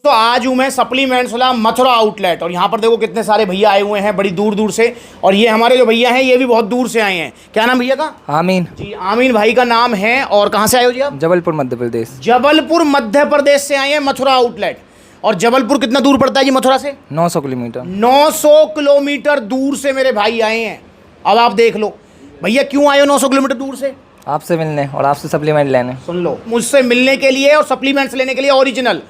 तो आज हूँ मैं सप्लीमेंट्स वाला मथुरा आउटलेट और यहाँ पर देखो कितने सारे भैया आए हुए हैं बड़ी दूर दूर से। और ये हमारे जो भैया हैं ये भी बहुत दूर से आए हैं। क्या नाम भैया का? आमीन जी, आमीन भाई का नाम है। और कहाँ से आए हो जी आप? जबलपुर मध्य प्रदेश। जबलपुर मध्य प्रदेश से आए हैं मथुरा आउटलेट। और जबलपुर कितना दूर पड़ता है जी मथुरा से? 900 किलोमीटर। 900 किलोमीटर दूर से मेरे भाई आए हैं। अब आप देख लो भैया क्यों आए हो 900 किलोमीटर दूर से? आपसे मिलने और आपसे सप्लीमेंट लेने। सुन लो, मुझसे मिलने के लिए और सप्लीमेंट्स लेने के लिए ओरिजिनल।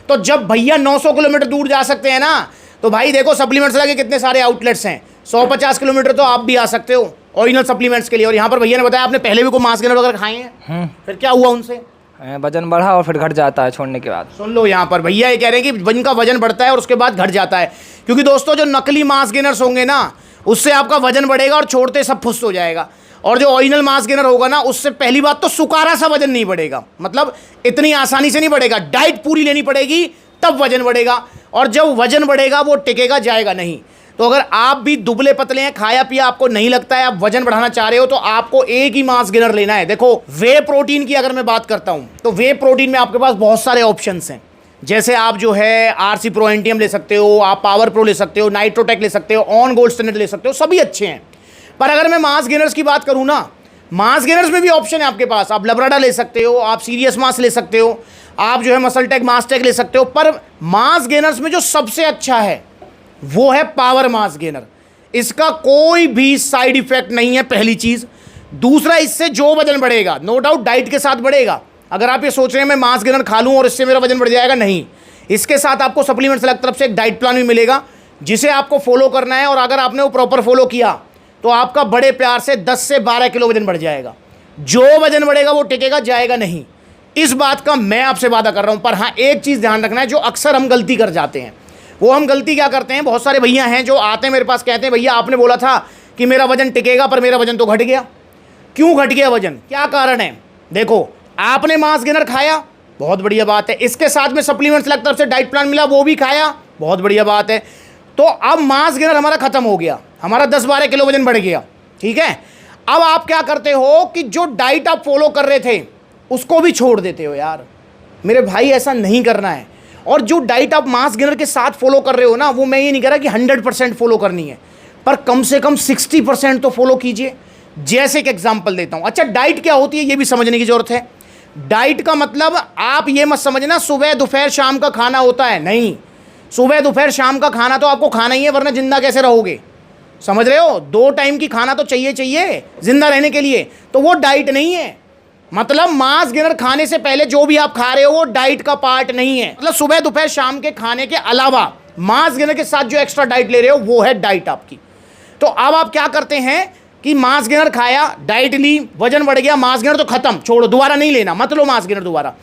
तो जब भैया 900 किलोमीटर दूर जा सकते हैं ना, तो भाई देखो सप्लीमेंट्स लगे कितने सारे आउटलेट्स हैं। 150 किलोमीटर तो आप भी आ सकते हो ओरिजिनल सप्लीमेंट्स के लिए। और यहाँ पर भैया ने बताया आपने पहले भी कोई मास गेनर वगैरह खाए हैं, फिर क्या हुआ उनसे? वजन बढ़ा और फिर घट जाता है छोड़ने के बाद। सुन लो, यहाँ पर भैया ये कह रहे हैं कि जिनका वजन बढ़ता है और उसके बाद घट जाता है। क्योंकि दोस्तों जो नकली मास गेनर्स होंगे ना, उससे आपका वजन बढ़ेगा और छोड़ते सब फुस्त हो जाएगा। और जो ओरिजिनल मास गेनर होगा ना, उससे पहली बात तो सुकारा सा वजन नहीं बढ़ेगा, मतलब इतनी आसानी से नहीं बढ़ेगा। डाइट पूरी लेनी पड़ेगी तब वजन बढ़ेगा। और जब वजन बढ़ेगा वो टिकेगा जाएगा नहीं। तो अगर आप भी दुबले पतले हैं, खाया पिया आपको नहीं लगता है, आप वजन बढ़ाना चाह रहे हो, तो आपको एक ही मास गेनर लेना है। देखो वे प्रोटीन की अगर मैं बात करता हूं तो वे प्रोटीन में आपके पास बहुत सारे ऑप्शंस हैं। जैसे आप जो है आरसी प्रो एनटीएम ले सकते हो, आप पावर प्रो ले सकते हो, नाइट्रोटेक ले सकते हो, ऑन गोल्ड स्टैंडर्ड ले सकते हो, सभी अच्छे हैं। पर अगर मैं मास गेनर्स की बात करूं ना, मास गेनर्स में भी ऑप्शन है आपके पास। आप लब्राडा ले सकते हो, आप सीरियस मास ले सकते हो, आप जो है मसल टेक मास टेक ले सकते हो। पर मास गेनर्स में जो सबसे अच्छा है वो है पावर मास गेनर। इसका कोई भी साइड इफेक्ट नहीं है, पहली चीज। दूसरा, इससे जो वजन बढ़ेगा नो डाउट डाइट के साथ बढ़ेगा। अगर आप ये सोच रहे हैं मैं मास गेनर खा लूं और इससे मेरा वजन बढ़ जाएगा, नहीं। इसके साथ आपको सप्लीमेंट्स अलग तरफ से एक डाइट प्लान भी मिलेगा जिसे आपको फॉलो करना है। और अगर आपने वो प्रॉपर फॉलो किया तो आपका बड़े प्यार से 10 से 12 किलो वजन बढ़ जाएगा। जो वजन बढ़ेगा वो टिकेगा जाएगा नहीं, इस बात का मैं आपसे वादा कर रहा हूं। पर हाँ, एक चीज़ ध्यान रखना है, जो अक्सर हम गलती कर जाते हैं, वो हम गलती क्या करते हैं, बहुत सारे भैया हैं जो आते हैं मेरे पास, कहते हैं भैया आपने बोला था कि मेरा वजन टिकेगा, पर मेरा वजन तो घट गया। क्यों घट गया वजन, क्या कारण है? देखो, आपने मास गेनर खाया, बहुत बढ़िया बात है। इसके साथ में सप्लीमेंट्स अलग तरफ से डाइट प्लान मिला, वो भी खाया, बहुत बढ़िया बात है। तो अब मास गेनर हमारा खत्म हो गया, हमारा 10-12 किलो वजन बढ़ गया, ठीक है। अब आप क्या करते हो कि जो डाइट आप फॉलो कर रहे थे उसको भी छोड़ देते हो। यार मेरे भाई, ऐसा नहीं करना है। और जो डाइट आप मास गेनर के साथ फॉलो कर रहे हो ना, वो मैं ये नहीं कह रहा कि 100% फॉलो करनी है, पर कम से कम 60% तो फॉलो कीजिए। जैसे एक एग्जांपल देता हूं। अच्छा, डाइट क्या होती है ये भी समझने की जरूरत है। डाइट का मतलब आप ये मत समझना सुबह दोपहर शाम का खाना होता है, नहीं। सुबह दोपहर शाम का खाना तो आपको खाना ही है, वरना जिंदा कैसे रहोगे? समझ रहे हो? 2 टाइम की खाना तो चाहिए जिंदा रहने के लिए। तो वो डाइट नहीं है। मतलब मास गेनर खाने से पहले जो भी आप खा रहे हो वो डाइट का पार्ट नहीं है। मतलब सुबह दोपहर शाम के खाने के अलावा मास गेनर के साथ जो एक्स्ट्रा डाइट ले रहे हो वो है डाइट आपकी। तो अब आप क्या करते हैं कि मास गेनर खाया, डाइट ली, वजन बढ़ गया, मास गेनर तो खत्म, छोड़ो, दोबारा नहीं लेना, मत लो मास गेनर दोबारा।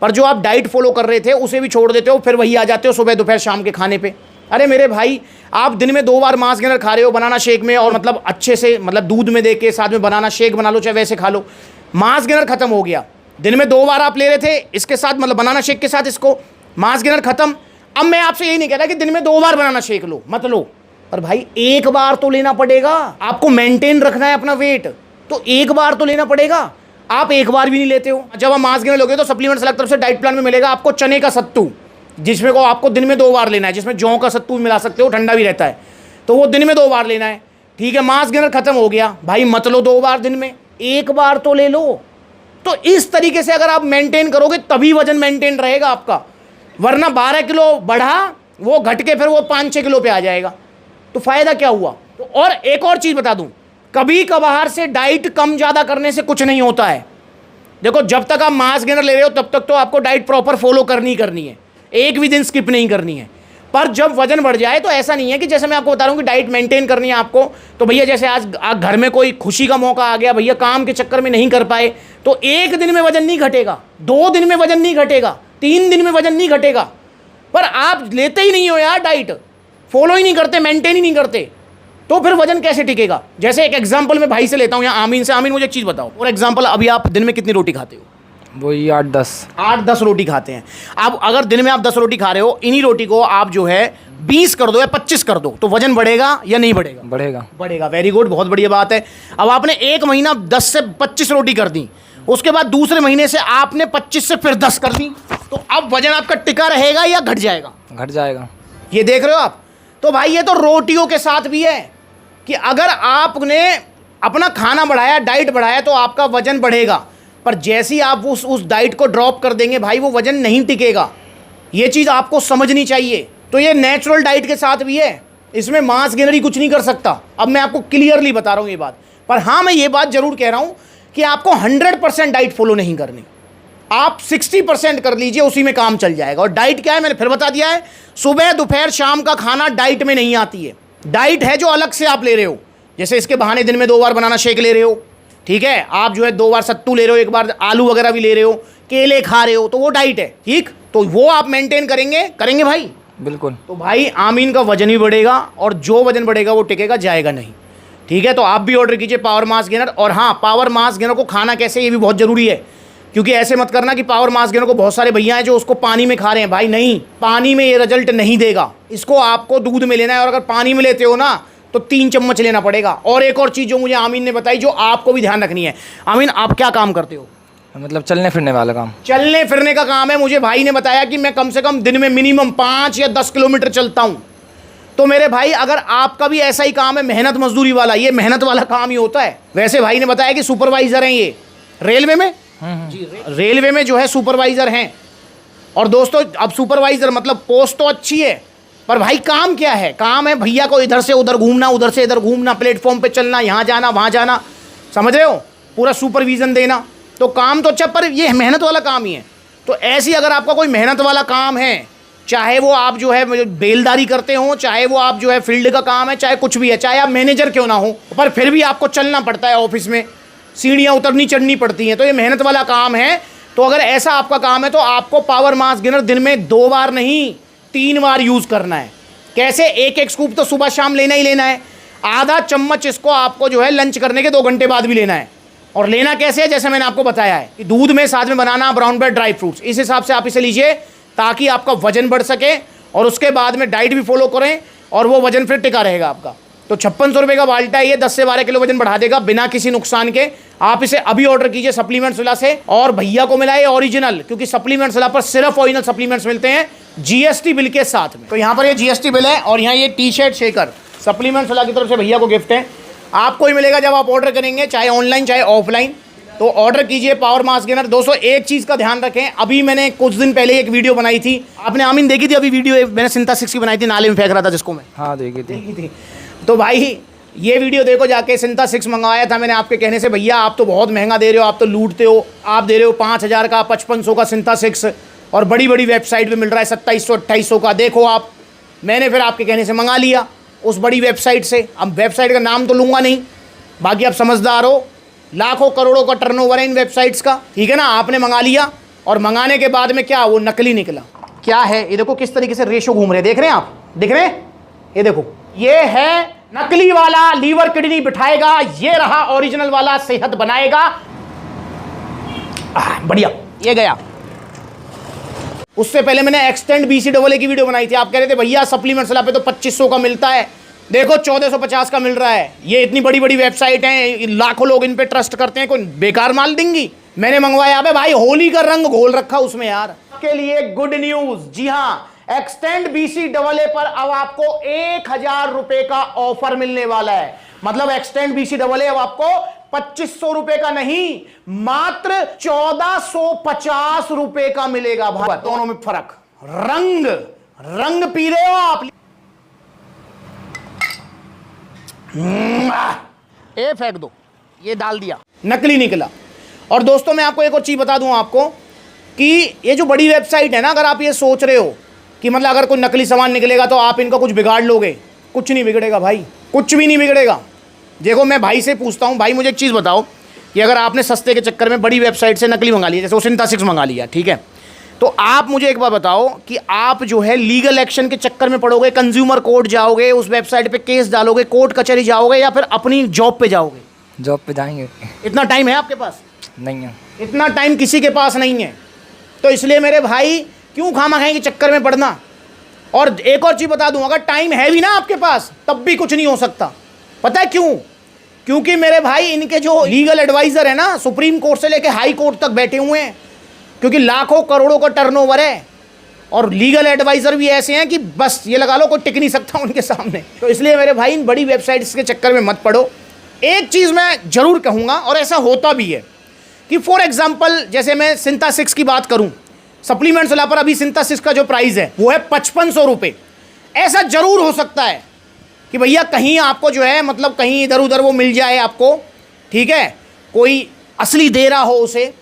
पर जो आप डाइट फॉलो कर रहे थे उसे भी छोड़ देते हो, फिर वही आ जाते हो सुबह दोपहर शाम के खाने पे। अरे मेरे भाई, आप दिन में 2 बार मास गेनर खा रहे हो बनाना शेक में, और मतलब अच्छे से, मतलब दूध में दे के साथ में बनाना शेक बना लो, चाहे वैसे खा लो। मास गेनर खत्म हो गया। दिन में 2 बार आप ले रहे थे इसके साथ, मतलब बनाना शेक के साथ इसको, मास गेनर खत्म। अब मैं आपसे यही नहीं कह रहा कि दिन में 2 बार बनाना शेक लो, मत लो, पर भाई 1 बार तो लेना पड़ेगा। आपको मेंटेन रखना है अपना वेट, तो 1 बार तो लेना पड़ेगा। आप 1 बार भी नहीं लेते हो। जब आप मास गेनर लोगे तो सप्लीमेंट्स अलग तरफ से डाइट प्लान में मिलेगा आपको चने का सत्तू, जिसमें को आपको दिन में 2 बार लेना है, जिसमें जौ का सत्तू मिला सकते हो, ठंडा भी रहता है, तो वो दिन में 2 बार लेना है, ठीक है। मास गेनर खत्म हो गया भाई, मत लो 2 बार दिन में, 1 बार तो ले लो। तो इस तरीके से अगर आप मेंटेन करोगे तभी वजन मेंटेन रहेगा आपका, वरना 12 किलो बढ़ा, वो घट के फिर वो 5-6 किलो पे आ जाएगा, तो फायदा क्या हुआ? तो और एक और चीज बता दूं, कभी कभार से डाइट कम ज्यादा करने से कुछ नहीं होता है। देखो, जब तक आप मास गेनर ले रहे हो तब तक तो आपको डाइट प्रॉपर फॉलो करनी है, एक भी दिन स्किप नहीं करनी है। पर जब वजन बढ़ जाए तो ऐसा नहीं है कि जैसे मैं आपको बता रहा हूं कि डाइट मेंटेन करनी है आपको, तो भैया जैसे आज घर में कोई खुशी का मौका आ गया, भैया काम के चक्कर में नहीं कर पाए, तो 1 दिन में वजन नहीं घटेगा, 2 दिन में वजन नहीं घटेगा, 3 दिन में वजन नहीं घटेगा। पर आप लेते ही नहीं हो यार, डाइट फॉलो ही नहीं करते, मेंटेन ही नहीं करते, तो फिर वजन कैसे टिकेगा? जैसे एक एग्जाम्पल मैं भाई से लेता हूँ, यहाँ आमीन से। आमीन, मुझे एक चीज़ बताओ, फॉर एग्जाम्पल अभी आप दिन में कितनी रोटी खाते हो? वही 8-10 रोटी खाते हैं। अब अगर दिन में आप 10 रोटी खा रहे हो, इन्हीं रोटी को आप जो है 20 कर दो या 25 कर दो, तो वजन बढ़ेगा या नहीं बढ़ेगा? बढ़ेगा। बढ़ेगा। वेरी गुड, बहुत बढ़िया बात है। अब आपने 1 महीना 10 से 25 रोटी कर दी, उसके बाद दूसरे महीने से आपने 25 से फिर 10 कर दी, तो अब वजन आपका टिका रहेगा या घट जाएगा? घट जाएगा। ये देख रहे हो आप? तो भाई ये तो रोटियों के साथ भी है कि अगर आपने अपना खाना बढ़ाया, डाइट बढ़ाया, तो आपका वजन बढ़ेगा, पर जैसे ही आप उस डाइट को ड्रॉप कर देंगे भाई, वो वजन नहीं टिकेगा। ये चीज़ आपको समझनी चाहिए। तो ये नेचुरल डाइट के साथ भी है, इसमें मांस गेनर ही कुछ नहीं कर सकता। अब मैं आपको क्लियरली बता रहा हूँ ये बात। पर हाँ, मैं ये बात जरूर कह रहा हूँ कि आपको 100% डाइट फॉलो नहीं करनी, आप 60% कर लीजिए, उसी में काम चल जाएगा। और डाइट क्या है मैंने फिर बता दिया है, सुबह दोपहर शाम का खाना डाइट में नहीं आती है। डाइट है जो अलग से आप ले रहे हो, जैसे इसके बहाने दिन में 2 बार बनाना शेक ले रहे हो, ठीक है, आप जो है 2 बार सत्तू ले रहे हो, 1 बार आलू वगैरह भी ले रहे हो, केले खा रहे हो, तो वो डाइट है, ठीक। तो वो आप मेंटेन करेंगे भाई, बिल्कुल। तो भाई आमीन का वजन भी बढ़ेगा, और जो वजन बढ़ेगा वो टिकेगा जाएगा नहीं, ठीक है। तो आप भी ऑर्डर कीजिए पावर मास गेनर। और हाँ, पावर मास गेनर को खाना कैसे, ये भी बहुत ज़रूरी है, क्योंकि ऐसे मत करना कि पावर मास गेनर को बहुत सारे भैया हैं जो उसको पानी में खा रहे हैं। भाई नहीं, पानी में ये रिजल्ट नहीं देगा, इसको आपको दूध में लेना है, और अगर पानी में लेते हो ना तो 3 चम्मच लेना पड़ेगा। और एक और चीज़ जो मुझे आमीन ने बताई, जो आपको भी ध्यान रखनी है। आमीन, आप क्या काम करते हो? मतलब चलने फिरने वाला काम। चलने फिरने का काम है। मुझे भाई ने बताया कि मैं कम से कम दिन में मिनिमम 5 या 10 किलोमीटर चलता हूँ। तो मेरे भाई, अगर आपका भी ऐसा ही काम है, मेहनत मजदूरी वाला, ये मेहनत वाला काम ही होता है। वैसे भाई ने बताया कि सुपरवाइजर हैं ये रेलवे में, जी रेलवे में जो है सुपरवाइजर हैं। और दोस्तों, अब सुपरवाइजर मतलब पोस्ट तो अच्छी है, पर भाई काम क्या है? काम है भैया को इधर से उधर घूमना, उधर से इधर घूमना, प्लेटफॉर्म पे चलना, यहाँ जाना वहाँ जाना, समझ रहे हो, पूरा सुपरविजन देना। तो काम तो अच्छा, पर ये मेहनत वाला काम ही है। तो ऐसी अगर आपका कोई मेहनत वाला काम है, चाहे वो आप जो है बेलदारी करते हो, चाहे वो आप जो है फील्ड का काम है, चाहे कुछ भी है, चाहे आप मैनेजर क्यों ना हो, पर फिर भी आपको चलना पड़ता है ऑफिस में, सीढ़ियाँ उतरनी चढ़नी पड़ती हैं, तो ये मेहनत वाला काम है। तो अगर ऐसा आपका काम है तो आपको पावर मास गेनर दिन में 2 बार नहीं 3 बार यूज़ करना है। कैसे? 1 स्कूप तो सुबह शाम लेना ही लेना है, आधा चम्मच इसको आपको जो है लंच करने के 2 घंटे बाद भी लेना है। और लेना कैसे है? जैसे मैंने आपको बताया है कि दूध में साथ में बनाना ब्राउन ब्रेड, ड्राई फ्रूट्स, इस हिसाब से आप इसे लीजिए ताकि आपका वजन बढ़ सके, और उसके बाद में डाइट भी फॉलो करें, और वो वजन फिर टिका रहेगा आपका। तो 5600 रुपये का बाल्टा है ये, 10 से 12 किलो वजन बढ़ा देगा बिना किसी नुकसान के। आप इसे अभी ऑर्डर कीजिए सप्लीमेंट्स विला से, और भैया को मिला है ओरिजिनल, क्योंकि सप्लीमेंट्स विला पर सिर्फ ओरिजिनल सप्लीमेंट्स मिलते हैं जीएसटी बिल के साथ में। तो यहाँ पर ये जीएसटी बिल है, और यहाँ ये टी-शर्ट शेकर सप्लीमेंट्स विला की तरफ से भैया को गिफ्ट है। आपको ही मिलेगा जब आप ऑर्डर करेंगे, चाहे ऑनलाइन चाहे ऑफलाइन। तो ऑर्डर कीजिए पावर मास गेनर। दोस्तों, एक चीज़ का ध्यान रखें, अभी मैंने कुछ दिन पहले एक वीडियो बनाई थी, आपने आमीन देखी थी? अभी वीडियो मैंने सिंथा 6 की बनाई थी, नाले में फेंक रहा था जिसको मैं। हाँ, देखी थी। तो भाई ये वीडियो देखो जाके, सिंथा 6 मंगवाया था मैंने आपके कहने से। भैया आप तो बहुत महंगा दे रहे हो, आप तो लूटते हो, आप दे रहे हो 5000 का, 5500 का सिंथा 6, और बड़ी बड़ी वेबसाइट पे मिल रहा है 2700-2800 का। देखो आप, मैंने फिर आपके कहने से मंगा लिया उस बड़ी वेबसाइट से। अब वेबसाइट का नाम तो लूँगा नहीं, बाकी आप समझदार हो, लाखों करोड़ों का टर्नओवर है इन वेबसाइट्स का, ठीक है ना। आपने मंगा लिया, और मंगाने के बाद में क्या, वो नकली निकला। क्या है ये? देखो किस तरीके से रेशो घूम रहे, देख रहे हैं आप? दिख रहे हैं? ये देखो, ये है नकली वाला लीवर किडनी बिठाएगा, ये रहा ओरिजिनल वाला सेहत बनाएगा। बढ़िया, ये गया। उससे पहले मैंने एक्सटेंड BCAA की वीडियो बनाई थी, आप कह रहे थे भैया सप्लीमेंट्स विला पे तो 2500 का मिलता है, देखो 1450 का मिल रहा है। ये इतनी बड़ी बड़ी वेबसाइट हैं, लाखों लोग इन पे ट्रस्ट करते हैं, कोई बेकार माल देंगी? मैंने मंगवाया, अबे भाई होली का रंग घोल रखा उसमें यार। के लिए गुड न्यूज, जी हाँ, एक्सटेंड BCAA पर अब आपको 1000 रुपए का ऑफर मिलने वाला है। मतलब एक्सटेंड BCAA अब आपको 2500 रुपए का नहीं, मात्र 1450 रुपए का मिलेगा। भाई दोनों में फर्क, रंग पी रहे हो आप। ए फेंक दो, ये डाल दिया, नकली निकला। और दोस्तों, मैं आपको एक और चीज बता दूं आपको कि ये जो बड़ी वेबसाइट है ना, अगर आप ये सोच रहे हो कि मतलब अगर कोई नकली सामान निकलेगा तो आप इनका कुछ बिगाड़ लोगे, कुछ नहीं बिगड़ेगा भाई, कुछ भी नहीं बिगड़ेगा। देखो, मैं भाई से पूछता हूँ, भाई मुझे एक चीज़ बताओ कि अगर आपने सस्ते के चक्कर में बड़ी वेबसाइट से नकली मंगा लिया, जैसे सिंथा 6 मंगा लिया, ठीक है, तो आप मुझे एक बार बताओ कि आप जो है लीगल एक्शन के चक्कर में पड़ोगे, कंज्यूमर कोर्ट जाओगे, उस वेबसाइट पे केस डालोगे, कोर्ट कचहरी जाओगे, या फिर अपनी जॉब पे जाओगे? जॉब पे जाएंगे। इतना टाइम है आपके पास? नहीं है, इतना टाइम किसी के पास नहीं है। तो इसलिए मेरे भाई, क्यों खामखाई के चक्कर में पड़ना। और एक और चीज़ बता दूं, अगर टाइम है भी ना आपके पास, तब भी कुछ नहीं हो सकता। पता है क्यों? क्योंकि मेरे भाई इनके जो लीगल एडवाइज़र है ना, सुप्रीम कोर्ट से लेके हाई कोर्ट तक बैठे हुए हैं, क्योंकि लाखों करोड़ों का टर्नओवर है और लीगल एडवाइज़र भी ऐसे हैं कि बस ये लगा लो कोई टिक नहीं सकता उनके सामने। तो इसलिए मेरे भाई इन बड़ी वेबसाइट्स के चक्कर में मत पड़ो। एक चीज़ मैं ज़रूर कहूँगा, और ऐसा होता भी है, कि फॉर एग्जाम्पल जैसे मैं सिंथा 6 की बात करूँ, सप्लीमेंट्स वाला पर अभी सिंथा 6 का जो प्राइस है वो है 5500 रुपये। ऐसा ज़रूर हो सकता है कि भैया कहीं आपको जो है मतलब कहीं इधर उधर वो मिल जाए आपको, ठीक है, कोई असली दे रहा हो उसे,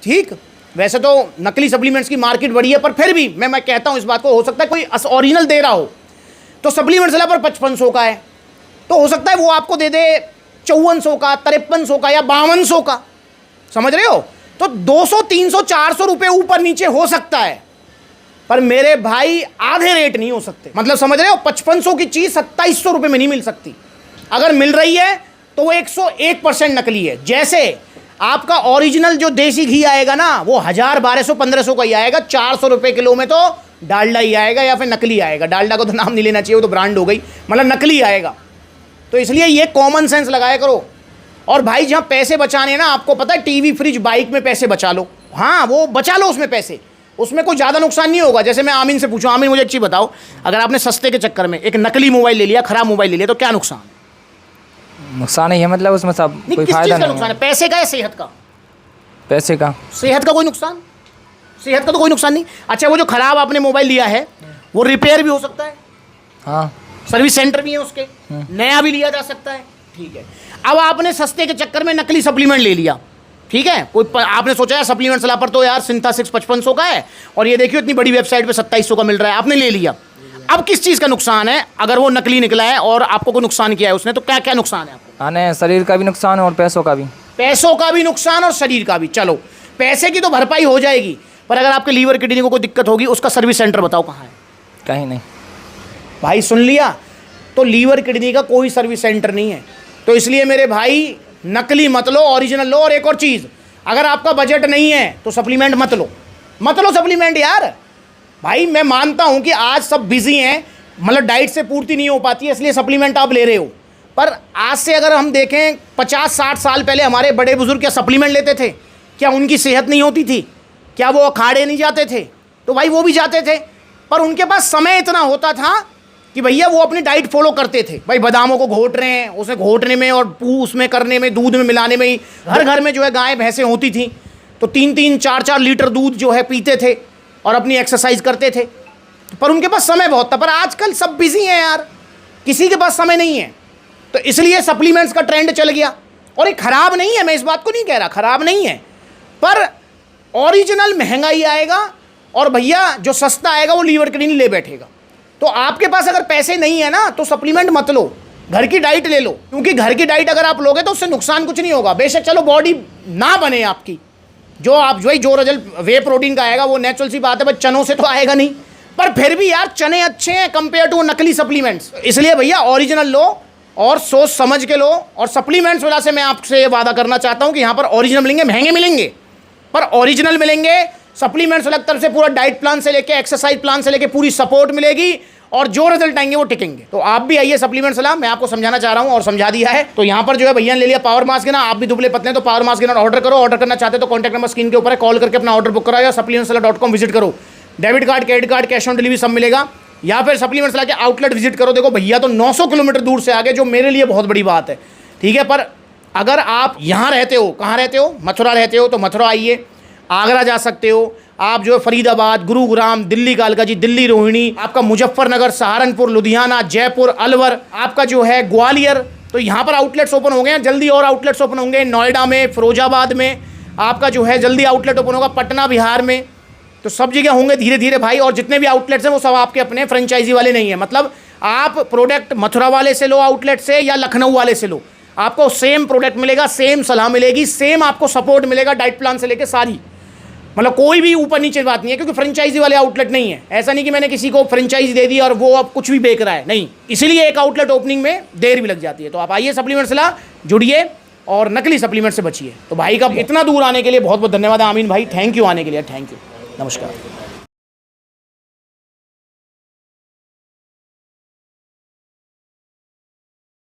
ठीक। वैसे तो नकली सप्लीमेंट्स की मार्केट बड़ी है, पर फिर भी मैं कहता हूँ इस बात को, हो सकता है कोई ओरिजिनल दे रहा हो, तो सप्लीमेंट्स वाला पर 5500 का है, तो हो सकता है वो आपको दे दे 5400 का, 5300 का या 5200 का, समझ रहे हो। तो 200 300 400 रुपये ऊपर नीचे हो सकता है, पर मेरे भाई आधे रेट नहीं हो सकते। मतलब समझ रहे हो, 5500 की चीज़ 2700 रुपये में नहीं मिल सकती। अगर मिल रही है तो वो 101% नकली है। जैसे आपका ओरिजिनल जो देसी घी आएगा ना, वो 1000 1200 1500 का ही आएगा, 400 रुपये किलो में तो डालडा ही आएगा या फिर नकली आएगा। डालडा को तो नाम नहीं लेना चाहिए, वो तो ब्रांड हो गई, मतलब नकली आएगा। तो इसलिए ये कॉमन सेंस लगाया करो। और भाई जहाँ पैसे बचाने हैं ना, आपको पता है टीवी फ्रिज बाइक में पैसे बचा लो, हाँ वो बचा लो उसमें पैसे, उसमें कोई ज़्यादा नुकसान नहीं होगा। जैसे मैं आमीन से पूछूं, आमीन मुझे अच्छी बताओ, अगर आपने सस्ते के चक्कर में एक नकली मोबाइल ले लिया, ख़राब मोबाइल ले लिया, तो क्या नुकसान? नुकसान ही है, मतलब उसमें सब कोई किस फायदा चीज़ का नहीं नुकसान है। है? पैसे का या सेहत का? पैसे का। सेहत का कोई नुकसान? सेहत का तो कोई नुकसान नहीं। अच्छा, वो जो ख़राब आपने मोबाइल लिया है वो रिपेयर भी हो सकता है, हाँ सर्विस सेंटर भी है उसके, नया भी लिया जा सकता है, ठीक है। अब आपने सस्ते के चक्कर में नकली सप्लीमेंट ले लिया, ठीक है, कोई आपने सोचा है सप्लीमेंट सला पर तो यार सिंथा 6 5500 का है और ये देखियो इतनी बड़ी वेबसाइट पे 2700 का मिल रहा है, आपने ले लिया। अब किस चीज़ का नुकसान है? अगर वो नकली निकला है और आपको कोई नुकसान किया है उसने, तो क्या क्या नुकसान है आपको? आने शरीर का भी नुकसान है और पैसों का भी। पैसों का भी नुकसान और शरीर का भी। चलो पैसे की तो भरपाई हो जाएगी, पर अगर आपके लीवर किडनी को कोई दिक्कत होगी, उसका सर्विस सेंटर बताओ कहाँ है? कहीं नहीं भाई सुन लिया, तो लीवर किडनी का कोई सर्विस सेंटर नहीं है। तो इसलिए मेरे भाई नकली मत लो, ओरिजिनल लो। और एक और चीज़, अगर आपका बजट नहीं है तो सप्लीमेंट मत लो सप्लीमेंट यार। भाई मैं मानता हूँ कि आज सब बिजी हैं, मतलब डाइट से पूर्ति नहीं हो पाती है, इसलिए सप्लीमेंट आप ले रहे हो। पर आज से अगर हम देखें 50-60 साल पहले हमारे बड़े बुजुर्ग क्या सप्लीमेंट लेते थे? क्या उनकी सेहत नहीं होती थी? क्या वो अखाड़े नहीं जाते थे? तो भाई वो भी जाते थे, पर उनके पास समय इतना होता था कि भैया वो अपनी डाइट फॉलो करते थे। भाई बादामों को घोट रहे हैं, उसे घोटने में और उसमें करने में, दूध में मिलाने में ही हर घर में जो है गाय भैंसें होती थी, तो 3-3 4-4 लीटर दूध जो है पीते थे और अपनी एक्सरसाइज करते थे। पर उनके पास समय बहुत था। पर आजकल सब बिजी हैं यार, किसी के पास समय नहीं है, तो इसलिए सप्लीमेंट्स का ट्रेंड चल गया। और ये ख़राब नहीं है, मैं इस बात को नहीं कह रहा ख़राब नहीं है, पर ओरिजिनल महंगा ही आएगा और भैया जो सस्ता आएगा वो लीवर किडनी ले बैठेगा। तो आपके पास अगर पैसे नहीं है ना, तो सप्लीमेंट मत लो, घर की डाइट ले लो। क्योंकि घर की डाइट अगर आप लोगे तो उससे नुकसान कुछ नहीं होगा। बेशक चलो बॉडी ना बने आपकी, जो आप जो रिजल्ट वे प्रोटीन का आएगा वो नेचुरल सी बात है, बस चनों से तो आएगा नहीं, पर फिर भी यार चने अच्छे हैं कंपेयर टू नकली सप्लीमेंट्स। इसलिए भैया ओरिजिनल लो और सोच समझ के लो। और सप्लीमेंट्स वजह से मैं आपसे ये वादा करना चाहता हूँ कि यहाँ पर ओरिजिनल मिलेंगे, महंगे मिलेंगे पर ओरिजिनल मिलेंगे। सप्लीमेंट्स अलग तरफ से पूरा डाइट प्लान से लेके एक्सरसाइज प्लान से लेके पूरी सपोर्ट मिलेगी और जो रिजल्ट आएंगे वो टिकेंगे। तो आप भी आइए सप्लीमेंट्स सलाह, मैं आपको समझाना चाह रहा हूँ और समझा दिया है। तो यहाँ पर जो है भैया ने ले लिया पावर मास्क ना, आप भी दुबले पतले तो पावर मास्क ऑर्डर करो। ऑर्डर करना चाहते तो कॉन्टैक्ट नंबर स्क्रीन के ऊपर है, कॉल करके अपना ऑर्डर बुक कराओ या supplementsala.com विजिट करो। Debit card, credit card, cash on delivery सब मिलेगा। या फिर सप्लीमेंट्स सलाह के आउटलेट विजिट करो। देखो भैया तो 900 किलोमीटर दूर से आ गए, जो मेरे लिए बहुत बड़ी बात है, ठीक है। पर अगर आप यहाँ रहते हो, कहाँ रहते हो, मथुरा रहते हो तो मथुरा आइए, आगरा जा सकते हो आप, जो है फरीदाबाद, गुरुग्राम, दिल्ली कालका जी, दिल्ली रोहिणी, आपका मुजफ्फरनगर, सहारनपुर, लुधियाना, जयपुर, अलवर, आपका जो है ग्वालियर, तो यहाँ पर आउटलेट्स ओपन हो गए हैं। जल्दी और आउटलेट्स ओपन होंगे नोएडा में, फिरोजाबाद में, आपका जो है जल्दी आउटलेट ओपन होगा पटना बिहार में। तो सब जगह होंगे धीरे धीरे भाई। और जितने भी आउटलेट्स हैं वो सब आपके अपने फ्रेंचाइजी वाले नहीं है। मतलब आप प्रोडक्ट मथुरा वाले से लो, आउटलेट से, या लखनऊ वाले से लो, आपको सेम प्रोडक्ट मिलेगा, सेम सलाह मिलेगी, सेम आपको सपोर्ट मिलेगा डाइट प्लान से लेके सारी। मतलब कोई भी ऊपर नीचे बात नहीं है, क्योंकि फ्रेंचाइजी वाले आउटलेट नहीं है। ऐसा नहीं कि मैंने किसी को फ्रेंचाइजी दे दी और वो अब कुछ भी बेच रहा है, नहीं। इसीलिए एक आउटलेट ओपनिंग में देर भी लग जाती है। तो आप आइए सप्लीमेंट सलाह, जुड़िए और नकली सप्लीमेंट से बचिए। तो भाई का इतना दूर आने के लिए बहुत बहुत धन्यवाद आमीन भाई, थैंक यू आने के लिए, थैंक यू, नमस्कार।